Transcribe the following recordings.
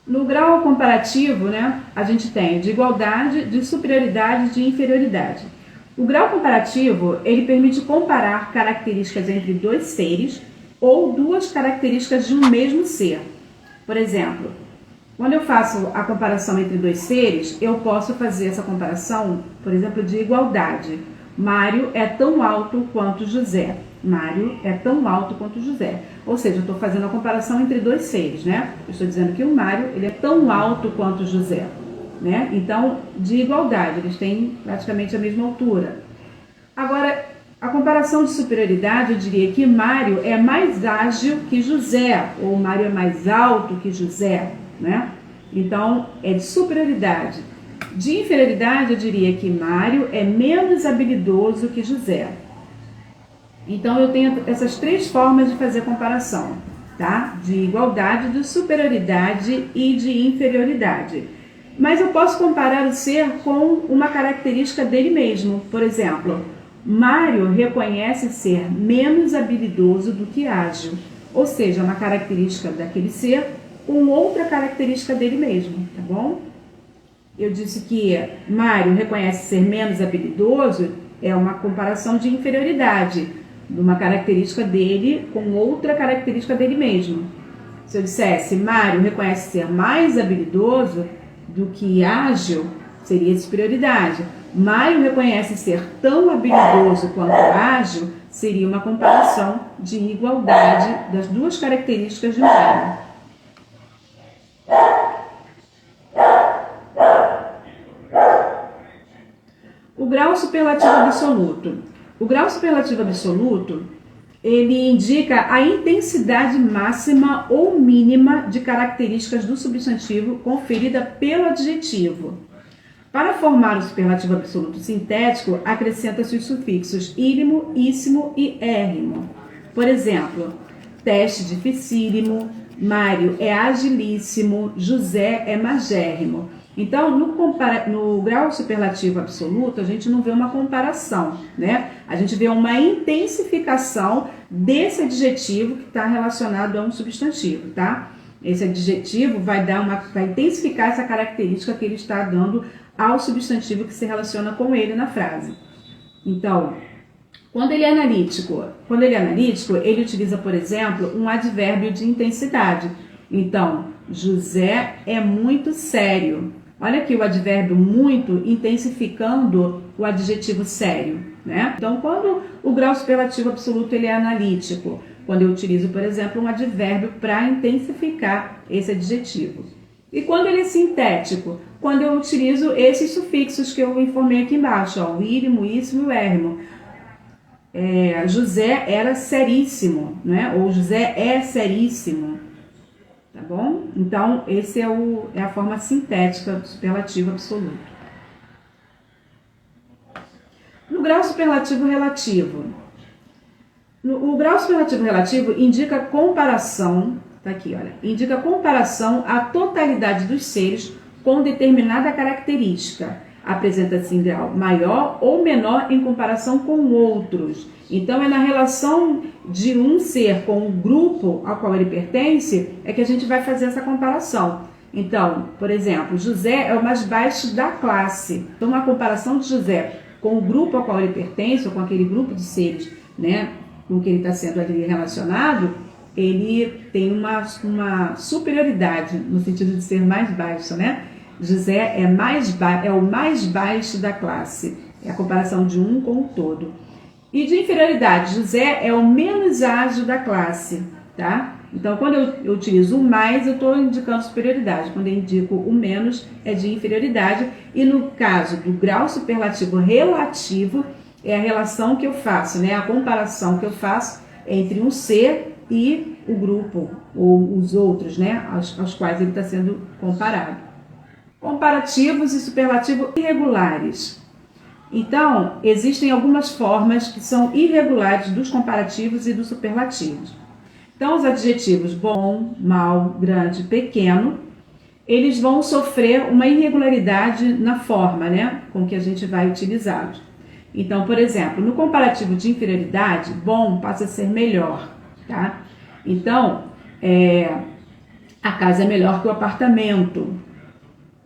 No grau comparativo, né, a gente tem de igualdade, de superioridade e de inferioridade. O grau comparativo, ele permite comparar características entre dois seres ou duas características de um mesmo ser. Por exemplo, quando eu faço a comparação entre dois seres, eu posso fazer essa comparação, por exemplo, de igualdade. Mário é tão alto quanto José. Mário é tão alto quanto José. Ou seja, eu estou fazendo a comparação entre dois seres, né? Eu estou dizendo que o Mário ele é tão alto quanto José, né? Então, de igualdade, eles têm praticamente a mesma altura. Agora, a comparação de superioridade, eu diria que Mário é mais ágil que José, ou Mário é mais alto que José, né? Então, é de superioridade. De inferioridade, eu diria que Mário é menos habilidoso que José. Então, eu tenho essas três formas de fazer a comparação, tá? De igualdade, de superioridade e de inferioridade. Mas eu posso comparar o ser com uma característica dele mesmo. Por exemplo, Mário reconhece ser menos habilidoso do que ágil, ou seja, uma característica daquele ser com outra característica dele mesmo, tá bom? Eu disse que Mário reconhece ser menos habilidoso, é uma comparação de inferioridade, de uma característica dele com outra característica dele mesmo. Se eu dissesse Mário reconhece ser mais habilidoso do que ágil, seria de superioridade. Mário reconhece ser tão habilidoso quanto ágil, seria uma comparação de igualdade das duas características de Mário. O grau superlativo absoluto. O grau superlativo absoluto, ele indica a intensidade máxima ou mínima de características do substantivo conferida pelo adjetivo. Para formar o superlativo absoluto sintético, acrescenta-se os sufixos ílimo, íssimo e érrimo. Por exemplo, teste dificílimo, Mário é agilíssimo, José é magérrimo. Então, no grau superlativo absoluto, a gente não vê uma comparação, né? A gente vê uma intensificação desse adjetivo que está relacionado a um substantivo, tá? Esse adjetivo vai intensificar essa característica que ele está dando ao substantivo que se relaciona com ele na frase. Então, quando ele é analítico, ele utiliza, por exemplo, um advérbio de intensidade. Então, José é muito sério. Olha aqui o advérbio muito intensificando o adjetivo sério, né? Então, quando o grau superlativo absoluto ele é analítico, quando eu utilizo, por exemplo, um advérbio para intensificar esse adjetivo. E quando ele é sintético, quando eu utilizo esses sufixos que eu informei aqui embaixo, ó, o ílimo, o íssimo e o érrimo. José era seríssimo, né? Ou José é seríssimo. Tá bom? Então, esse é a forma sintética do superlativo absoluto. No grau superlativo relativo. O grau superlativo relativo indica comparação, tá aqui, olha, indica comparação à totalidade dos seres com determinada característica. Apresenta-se em grau maior ou menor em comparação com outros. Então, é na relação de um ser com o grupo ao qual ele pertence é que a gente vai fazer essa comparação. Então, por exemplo, José é o mais baixo da classe. Então, uma comparação de José com o grupo ao qual ele pertence, ou com aquele grupo de seres, né, com que ele está sendo ali relacionado, ele tem uma superioridade, no sentido de ser mais baixo, né? José é o mais baixo da classe. É a comparação de um com o todo. E de inferioridade, José é o menos ágil da classe, tá? Então, quando eu utilizo o mais, eu estou indicando superioridade. Quando eu indico o menos, é de inferioridade. E no caso do grau superlativo relativo, é a relação que eu faço, né? A comparação que eu faço entre um ser e o grupo, ou os outros, né? Aos quais ele está sendo comparado. Comparativos e superlativos irregulares. Então, existem algumas formas que são irregulares dos comparativos e dos superlativos. Então, os adjetivos bom, mal, grande, pequeno, eles vão sofrer uma irregularidade na forma, né, com que a gente vai utilizá-los. Então, por exemplo, no comparativo de inferioridade, bom passa a ser melhor, tá? Então, A casa é melhor que o apartamento.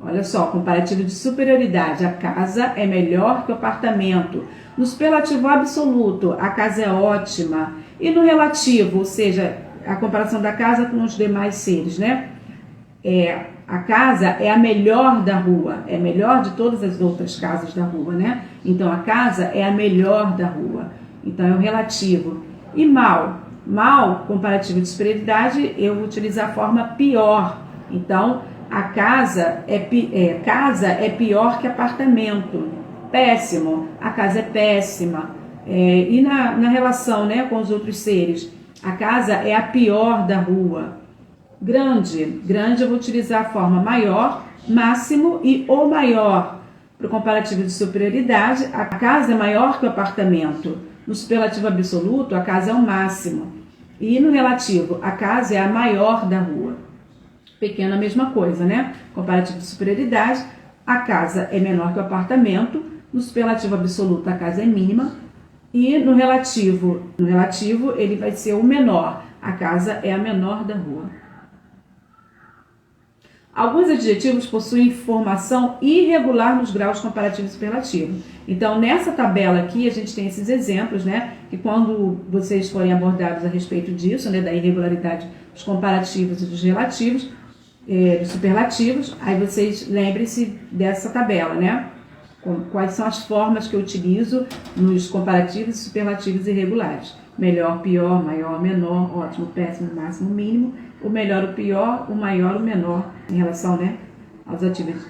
Olha só, comparativo de superioridade. A casa é melhor que o apartamento. No superlativo absoluto, a casa é ótima. E no relativo, ou seja, a comparação da casa com os demais seres, né? A casa é a melhor da rua, é a melhor de todas as outras casas da rua, né? Então, a casa é a melhor da rua. Então, é o relativo. E mal? Mal, comparativo de superioridade, eu vou utilizar a forma pior. Então, a casa é pior que apartamento. Péssimo, a casa é péssima. E na relação, né, com os outros seres, a casa é a pior da rua. Grande eu vou utilizar a forma maior, máximo e o maior. Para o comparativo de superioridade, a casa é maior que o apartamento. No superlativo absoluto, a casa é o máximo. E no relativo, a casa é a maior da rua. Pequena, a mesma coisa, né? Comparativo de superioridade, a casa é menor que o apartamento. No superlativo absoluto, a casa é mínima. E no relativo, ele vai ser o menor. A casa é a menor da rua. Alguns adjetivos possuem formação irregular nos graus comparativo e superlativo. Então, nessa tabela aqui, a gente tem esses exemplos, né? Que quando vocês forem abordados a respeito disso, né? Da irregularidade dos comparativos e dos relativos, dos superlativos, aí vocês lembrem-se dessa tabela, né? Quais são as formas que eu utilizo nos comparativos e superlativos irregulares. Melhor, pior, maior, menor, ótimo, péssimo, máximo, mínimo. O melhor, o pior, o maior, o menor, em relação, né, aos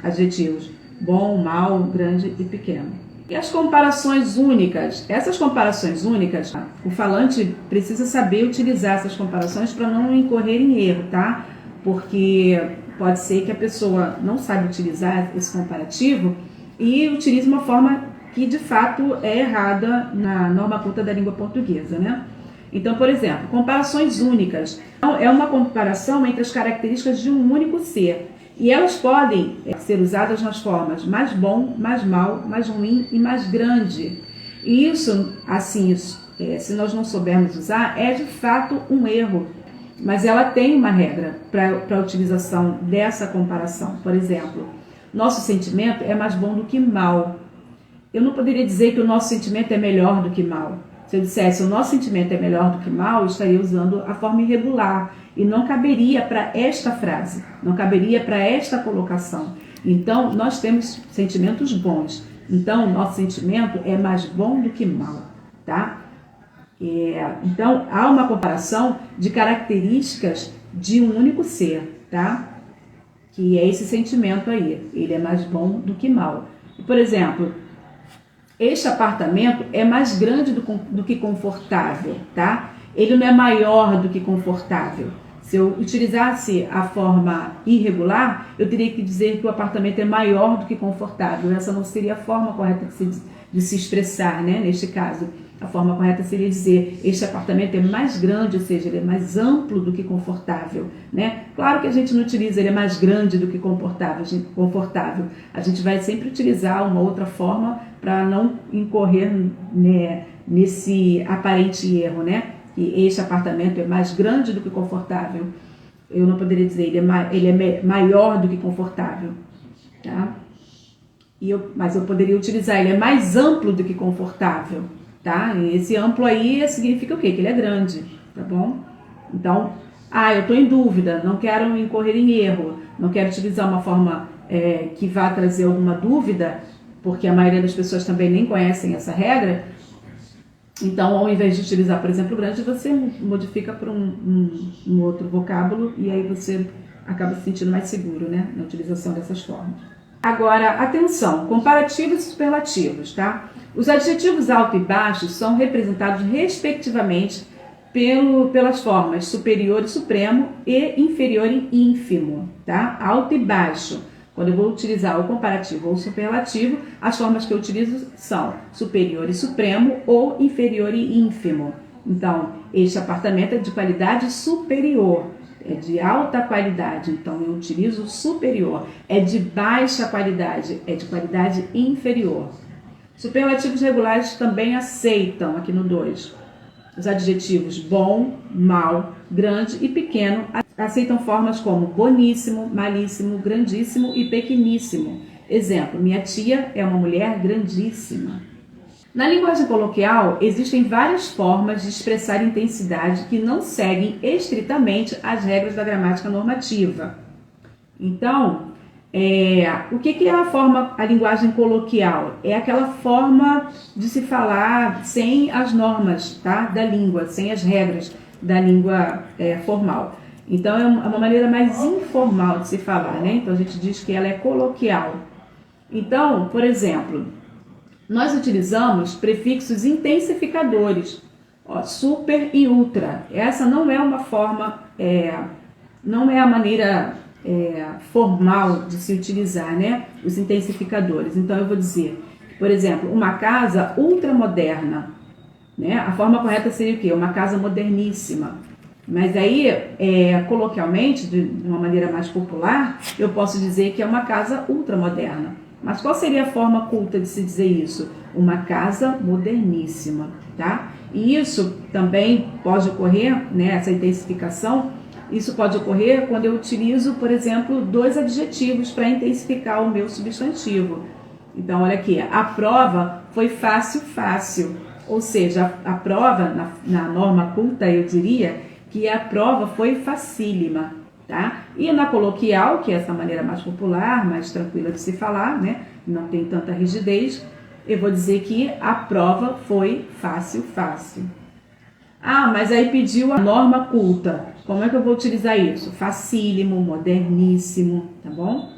adjetivos bom, mal, grande e pequeno. E as comparações únicas? Essas comparações únicas, o falante precisa saber utilizar essas comparações para não incorrer em erro, tá? Porque pode ser que a pessoa não saiba utilizar esse comparativo e utilize uma forma que de fato é errada na norma culta da língua portuguesa, né? Então, por exemplo, comparações únicas. É uma comparação entre as características de um único ser. E elas podem ser usadas nas formas mais bom, mais mal, mais ruim e mais grande. E isso, assim, se nós não soubermos usar, é de fato um erro. Mas ela tem uma regra para a utilização dessa comparação. Por exemplo, nosso sentimento é mais bom do que mal. Eu não poderia dizer que o nosso sentimento é melhor do que mal. Se eu dissesse o nosso sentimento é melhor do que mal, eu estaria usando a forma irregular. E não caberia para esta frase, não caberia para esta colocação. Então, nós temos sentimentos bons. Então, nosso sentimento é mais bom do que mal, tá? Então, há uma comparação de características de um único ser, tá? Que é esse sentimento aí. Ele é mais bom do que mal. Por exemplo, este apartamento é mais grande do que confortável, tá? Ele não é maior do que confortável. Se eu utilizasse a forma irregular, eu teria que dizer que o apartamento é maior do que confortável. Essa não seria a forma correta de se expressar, né? Neste caso, a forma correta seria dizer este apartamento é mais grande, ou seja, ele é mais amplo do que confortável, né? Claro que a gente não utiliza ele é mais grande do que confortável. A gente vai sempre utilizar uma outra forma para não incorrer, né, nesse aparente erro, né? Que este apartamento é mais grande do que confortável. Eu não poderia dizer ele é maior do que confortável, tá? Mas eu poderia utilizar ele é mais amplo do que confortável, tá? E esse amplo aí significa o quê? Que ele é grande, tá bom? Então, eu estou em dúvida, não quero incorrer em erro, não quero utilizar uma forma que vá trazer alguma dúvida, porque a maioria das pessoas também nem conhecem essa regra. Então, ao invés de utilizar, por exemplo, grande, você modifica para um outro vocábulo e aí você acaba se sentindo mais seguro, né, na utilização dessas formas. Agora, atenção, comparativos e superlativos, tá? Os adjetivos alto e baixo são representados respectivamente pelas formas superior e supremo e inferior e ínfimo, tá? Alto e baixo. Quando eu vou utilizar o comparativo ou o superlativo, as formas que eu utilizo são superior e supremo ou inferior e ínfimo. Então, este apartamento é de qualidade superior, é de alta qualidade, então eu utilizo superior. É de baixa qualidade, é de qualidade inferior. Superlativos regulares também aceitam, aqui no 2, os adjetivos bom, mal, grande e pequeno aceitam formas como boníssimo, malíssimo, grandíssimo e pequeníssimo. Exemplo, minha tia é uma mulher grandíssima. Na linguagem coloquial, existem várias formas de expressar intensidade que não seguem estritamente as regras da gramática normativa. Então, o que é a linguagem coloquial? É aquela forma de se falar sem as normas, tá, da língua, sem as regras da língua formal. Então, é uma maneira mais informal de se falar, né? Então, a gente diz que ela é coloquial. Então, por exemplo, nós utilizamos prefixos intensificadores, super e ultra. Essa não é uma forma, não é a maneira formal de se utilizar, né? Os intensificadores. Então eu vou dizer, por exemplo, uma casa ultramoderna, né? A forma correta seria o quê? Uma casa moderníssima. Mas aí, coloquialmente, de uma maneira mais popular, eu posso dizer que é uma casa ultramoderna. Mas qual seria a forma culta de se dizer isso? Uma casa moderníssima, tá? E isso também pode ocorrer, né, essa intensificação, isso pode ocorrer quando eu utilizo, por exemplo, dois adjetivos para intensificar o meu substantivo. Então, olha aqui, a prova foi fácil, fácil. Ou seja, a prova, na norma culta, eu diria que a prova foi facílima. Tá? E na coloquial, que é essa maneira mais popular, mais tranquila de se falar, né? Não tem tanta rigidez, eu vou dizer que a prova foi fácil, fácil. Ah, mas aí pediu a norma culta. Como é que eu vou utilizar isso? Facílimo, moderníssimo, tá bom?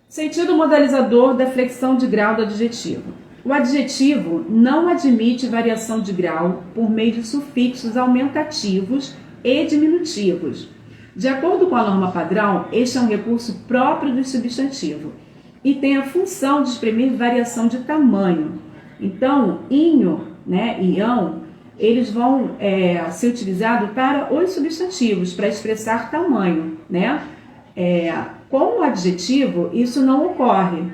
Sentido modalizador da flexão de grau do adjetivo. O adjetivo não admite variação de grau por meio de sufixos aumentativos e diminutivos. De acordo com a norma padrão, este é um recurso próprio do substantivo e tem a função de exprimir variação de tamanho. Então, inho, né, e ão, eles vão ser utilizados para os substantivos, para expressar tamanho, né? Com o adjetivo, isso não ocorre,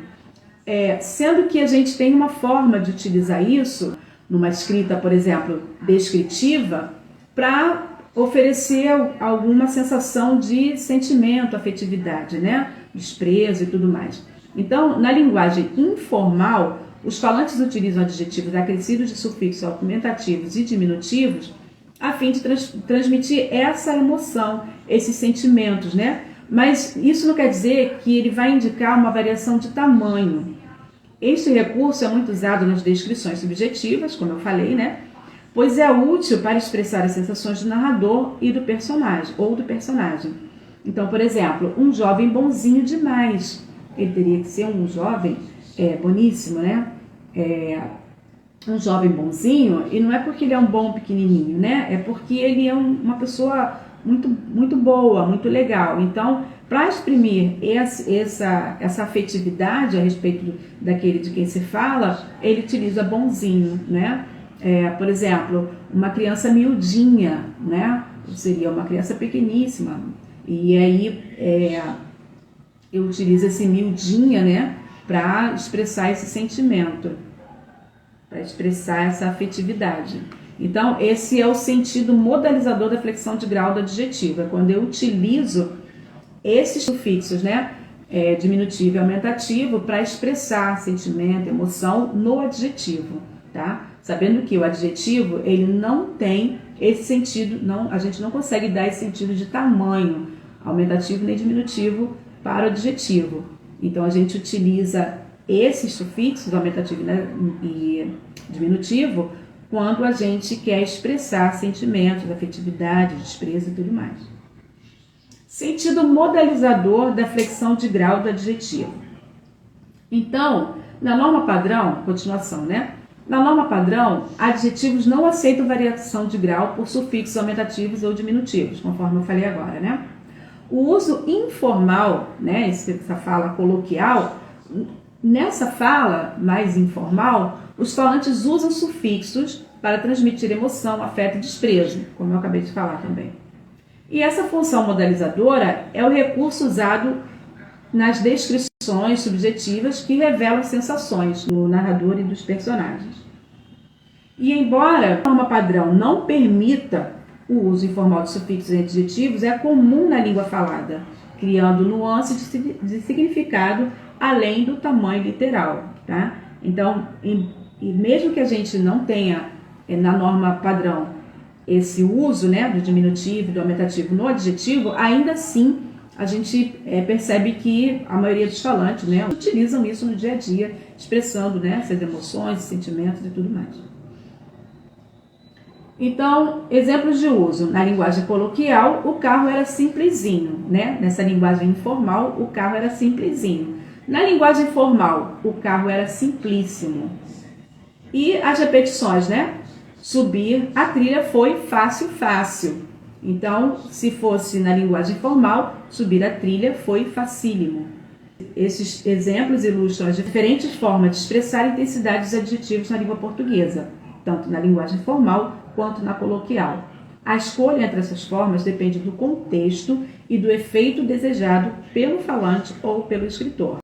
sendo que a gente tem uma forma de utilizar isso, numa escrita, por exemplo, descritiva, para oferecer alguma sensação de sentimento, afetividade, né? Desprezo e tudo mais. Então, na linguagem informal, os falantes utilizam adjetivos acrescidos de sufixos aumentativos e diminutivos a fim de transmitir essa emoção, esses sentimentos, né? Mas isso não quer dizer que ele vai indicar uma variação de tamanho. Este recurso é muito usado nas descrições subjetivas, como eu falei, né? Pois é útil para expressar as sensações do narrador e do personagem, ou do personagem. Então, por exemplo, um jovem bonzinho demais. Ele teria que ser um jovem boníssimo, né? Um jovem bonzinho, e não é porque ele é um bom pequenininho, né? É porque ele é uma pessoa muito, muito boa, muito legal. Então, para exprimir essa afetividade a respeito daquele de quem se fala, ele utiliza bonzinho, né? Por exemplo, uma criança miudinha, né? Seria uma criança pequeníssima. E aí eu utilizo esse miudinha, né? Para expressar esse sentimento, para expressar essa afetividade. Então, esse é o sentido modalizador da flexão de grau do adjetivo. É quando eu utilizo esses sufixos, né? Diminutivo e aumentativo, para expressar sentimento, emoção no adjetivo, tá? Sabendo que o adjetivo, ele não tem esse sentido, a gente não consegue dar esse sentido de tamanho, aumentativo nem diminutivo, para o adjetivo. Então, a gente utiliza esses sufixos, aumentativo e diminutivo, quando a gente quer expressar sentimentos, afetividade, desprezo e tudo mais. Sentido modalizador da flexão de grau do adjetivo. Então, na norma padrão, continuação, né? Na norma padrão, adjetivos não aceitam variação de grau por sufixos aumentativos ou diminutivos, conforme eu falei agora, né? O uso informal, né, essa fala coloquial, nessa fala mais informal, os falantes usam sufixos para transmitir emoção, afeto e desprezo, como eu acabei de falar também. E essa função modalizadora é o recurso usado nas descrições subjetivas que revelam sensações do narrador e dos personagens. E embora a norma padrão não permita o o uso informal de sufixos e adjetivos é comum na língua falada, criando nuances de significado além do tamanho literal, tá? Então, e mesmo que a gente não tenha na norma padrão esse uso, né, do diminutivo, do aumentativo no adjetivo, ainda assim a gente percebe que a maioria dos falantes, né, utilizam isso no dia a dia, expressando, né, essas emoções, sentimentos e tudo mais. Então, exemplos de uso. Na linguagem coloquial, o carro era simplesinho, né? Nessa linguagem informal, o carro era simplesinho. Na linguagem formal, o carro era simplíssimo. E as repetições, né? Subir a trilha foi fácil, fácil. Então, se fosse na linguagem formal, subir a trilha foi facílimo. Esses exemplos ilustram as diferentes formas de expressar intensidade dos adjetivos na língua portuguesa, tanto na linguagem formal quanto na coloquial. A escolha entre essas formas depende do contexto e do efeito desejado pelo falante ou pelo escritor.